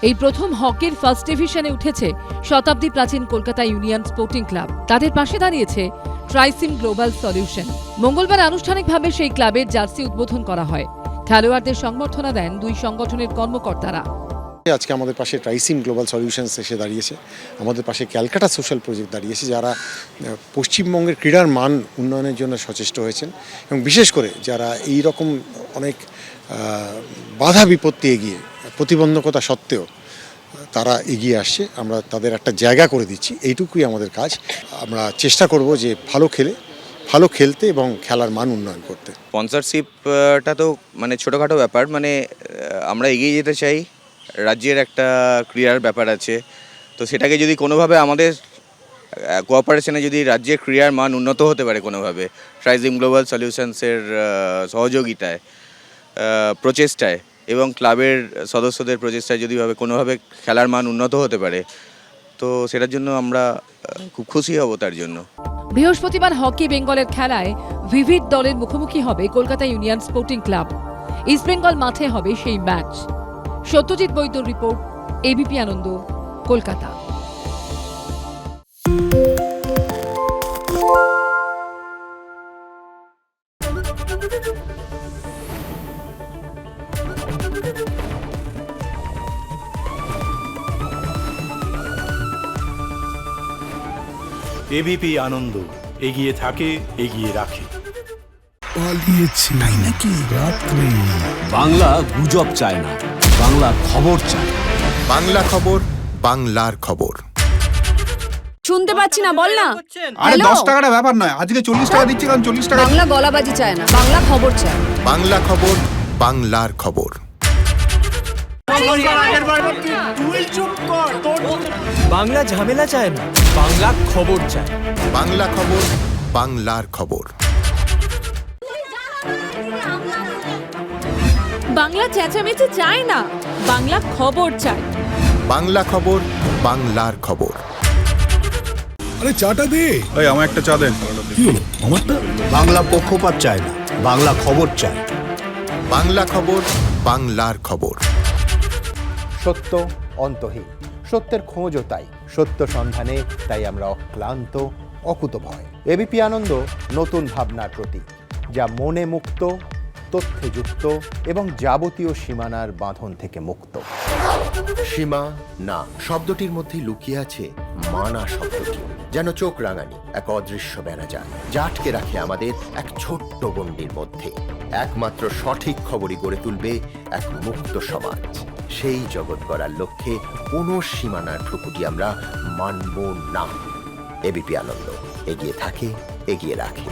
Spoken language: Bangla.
এই প্রথম হকির ফার্স্ট ডিভিশনে উঠেছে শতাব্দী প্রাচীন কলকাতা ইউনিয়ন স্পোর্টিং ক্লাব। তাদের পাশে দাঁড়িয়েছে ট্রাইসিম গ্লোবাল সলিউশন। মঙ্গলবার আনুষ্ঠানিকভাবে সেই ক্লাবের জার্সি উদ্বোধন করা হয়। খেলোয়াড়দের সংবর্ধনা দেন দুই সংগঠনের কর্মকর্তারা। আজকে আমাদের পাশে ট্রাইসিম গ্লোবাল সলিউশনস এসে দাঁড়িয়েছে, আমাদের পাশে ক্যালকাটা সোশ্যাল প্রজেক্ট দাঁড়িয়েছে, যারা পশ্চিমবঙ্গের ক্রীড়ার মান উন্নয়নের জন্য সচেষ্ট হয়েছেন এবং বিশেষ করে যারা এই রকম অনেক বাধা বিপত্তি এগিয়ে প্রতিবন্ধকতা সত্ত্বেও তারা এগিয়ে আসছে। আমরা তাদের একটা জায়গা করে দিচ্ছি, এইটুকুই আমাদের কাজ। আমরা চেষ্টা করব যে ভালো খেলতে এবং খেলার মান উন্নয়ন করতে। স্পন্সরশিপটা তো মানে ছোটোখাটো ব্যাপার, মানে আমরা এগিয়ে যেতে চাই। রাজ্যের একটা ক্রীড়ার ব্যাপার আছে, তো সেটাকে যদি কোনোভাবে আমাদের কোঅপারেশনে যদি রাজ্যের ক্রীড়ার মান উন্নত হতে পারে কোনোভাবে, ট্রাইসিম গ্লোবাল সলিউশনসের সহযোগিতায়, প্রচেষ্টায় এবং ক্লাবের সদস্যদের প্রচেষ্টায় যদি কোনোভাবে খেলার মান উন্নত হতে পারে, তো সেটার জন্য আমরা খুব খুশি হব। তার জন্য বৃহস্পতিবার হকি বেঙ্গলের খেলায় ভিভিড দলের মুখোমুখি হবে Kolkata union sporting club. East Bengal মাঠে হবে সেই ম্যাচ। সত্যজিৎ বৈদ্যর রিপোর্ট, এবিপি আনন্দ, কলকাতা। এবিপি আনন্দ, এগিয়ে থাকে, এগিয়ে রাখে। পালিয়েছে তাই নাকি? রাত্রে বাংলা গুজব চায় না, বাংলা খবর চায়। বাংলা খবর, বাংলার খবর। শুনতে পাচ্ছি না, বল না। আরে 10 টাকাটা ব্যাপার নয়, আজকে 40 টাকা দিচ্ছি, কারণ 40 টাকা। বাংলা গলাবাজি চায় না, বাংলা খবর চায়। বাংলা খবর, বাংলার খবর। বাংলা ঝামেলা চায় না, বাংলা খবর চায়। বাংলা খবর, বাংলার খবর। বাংলা চেঁচামেচি চায় না, বাংলা খবর চায়। বাংলা খবর, বাংলার খবর। আরে চাটা দে। এই আমার একটা চা দেন। কি হলো আমারটা? বাংলা পক্ষপাত চায় না, বাংলা খবর চায়। বাংলা খবর, বাংলার খবর। সত্য অন্তহীন, সত্যের খোঁজও তাই, সত্য সন্ধানে তাই আমরা অক্লান্ত, অকুতভয়। এবিপি আনন্দ নতুন ভাবনার প্রতীক, যা মনে মুক্ত, তথ্যে যুক্ত এবং যাবতীয় সীমানার বাঁধন থেকে মুক্ত। সীমা না শব্দটির মধ্যে লুকিয়ে আছে মানা শব্দটি, যেন চোখ রাঙানি এক অদৃশ্য বেড়াজাল, যা আটকে রাখে আমাদের এক ছোট্ট গণ্ডির মধ্যে। একমাত্র সঠিক খবরই গড়ে তুলবে এক মুক্ত সমাজ। সেই জগৎ গড়ার লক্ষ্যে কোনো সীমানার ঠুকুটি আমরা মানব না। এবিপি আনন্দ, এগিয়ে থাকে, এগিয়ে রাখে।